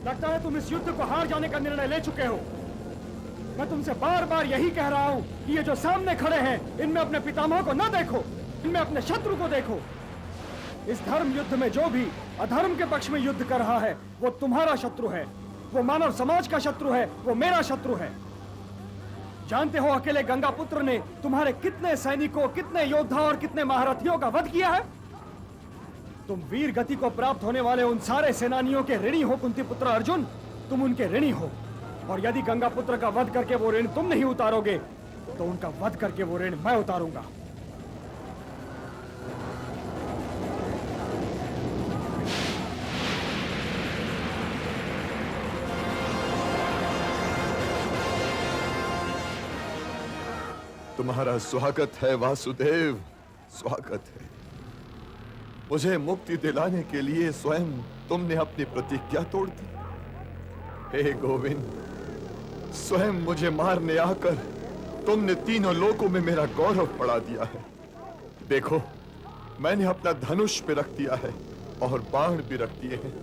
लगता है तुम इस युद्ध को हार जाने का निर्णय ले चुके हो। मैं तुमसे बार बार यही कह रहा हूं कि ये जो सामने खड़े हैं, इनमें अपने पितामह को न देखो, इनमें अपने शत्रु को देखो। इस धर्म युद्ध में जो भी अधर्म के पक्ष में युद्ध कर रहा है, वो तुम्हारा शत्रु है, वो मानव समाज का शत्रु है, वो मेरा शत्रु है। जानते हो अकेले गंगापुत्र ने तुम्हारे कितने सैनिकों, कितने योद्धा और कितने महारथियों का वध किया है। तुम वीर गति को प्राप्त होने वाले उन सारे सेनानियों के ऋणी हो कुंती पुत्र अर्जुन, तुम उनके ऋणी हो। और यदि गंगापुत्र का वध करके वो ऋण तुम नहीं उतारोगे, तो उनका वध करके वो ऋण मैं उतारूंगा। तुम्हारा स्वागत है वासुदेव, स्वागत है। मुझे मुक्ति दिलाने के लिए स्वयं तुमने अपनी प्रतिज्ञा तोड़ दी। हे गोविंद, स्वयं मुझे मारने आकर तुमने तीनों लोकों में मेरा गौरव बढ़ा दिया है। देखो, मैंने अपना धनुष भी रख दिया है और बाण भी रख दिए हैं।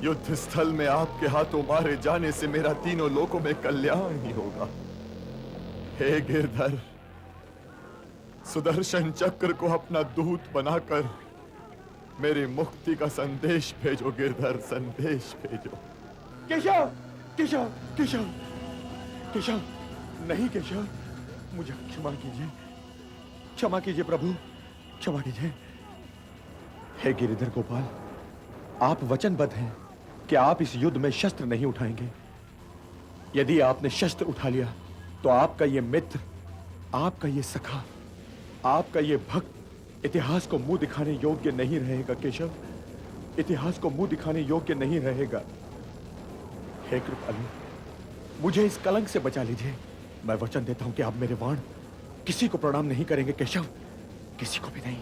युद्ध स्थल में आपके हाथों मारे जाने से मेरा तीनों लोकों में कल्याण ही होगा। हे गिरधर, सुदर्शन चक्र को अपना दूत बनाकर मेरी मुक्ति का संदेश भेजो। गिरधर, संदेश भेजो। केशव, केशव, केशव, केशव, नहीं केशव, मुझे क्षमा कीजिए, क्षमा कीजिए प्रभु, क्षमा कीजिए। हे गिरिधर गोपाल, आप वचनबद्ध हैं कि आप इस युद्ध में शस्त्र नहीं उठाएंगे। यदि आपने शस्त्र उठा लिया तो आपका ये मित्र, आपका ये सखा, आपका ये भक्त इतिहास को मुंह दिखाने योग्य नहीं रहेगा। केशव, इतिहास को मुंह दिखाने योग्य नहीं रहेगा। हे कृपालु, मुझे इस कलंक से बचा लीजिए। मैं वचन देता हूं कि आप मेरे वाण किसी को प्रणाम नहीं करेंगे। केशव, किसी को भी नहीं।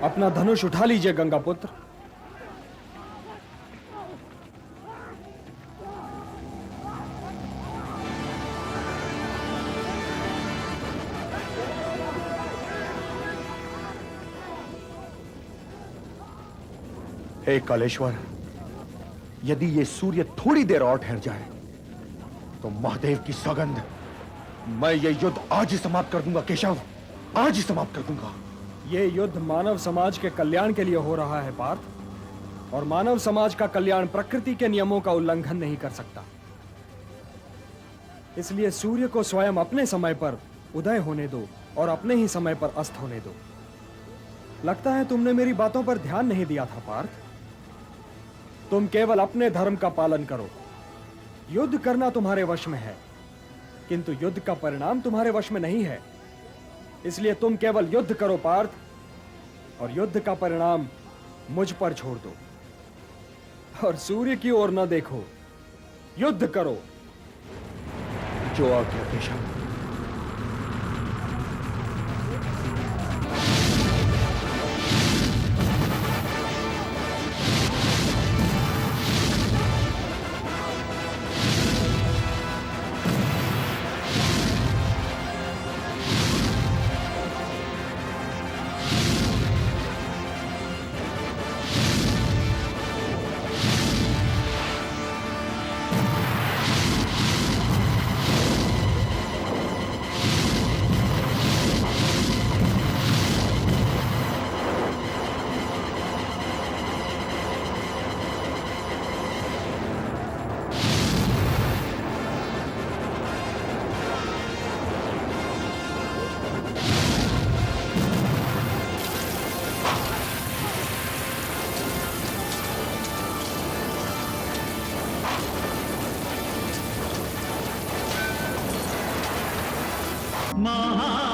अपना धनुष उठा लीजिए गंगापुत्र। हे कालेश्वर, यदि ये सूर्य थोड़ी देर और ठहर जाए तो महादेव की सौगंध, मैं ये युद्ध आज ही समाप्त कर दूंगा। केशव, आज ही समाप्त कर दूंगा। ये युद्ध मानव समाज के कल्याण के लिए हो रहा है पार्थ, और मानव समाज का कल्याण प्रकृति के नियमों का उल्लंघन नहीं कर सकता। इसलिए सूर्य को स्वयं अपने समय पर उदय होने दो और अपने ही समय पर अस्त होने दो। लगता है तुमने मेरी बातों पर ध्यान नहीं दिया था पार्थ। तुम केवल अपने धर्म का पालन करो। युद्ध करना तुम्हारे वश में है, किंतु युद्ध का परिणाम तुम्हारे वश में नहीं है। इसलिए तुम केवल युद्ध करो पार्थ, और युद्ध का परिणाम मुझ पर छोड़ दो। और सूर्य की ओर न देखो, युद्ध करो। जो आज्ञा केशव। महा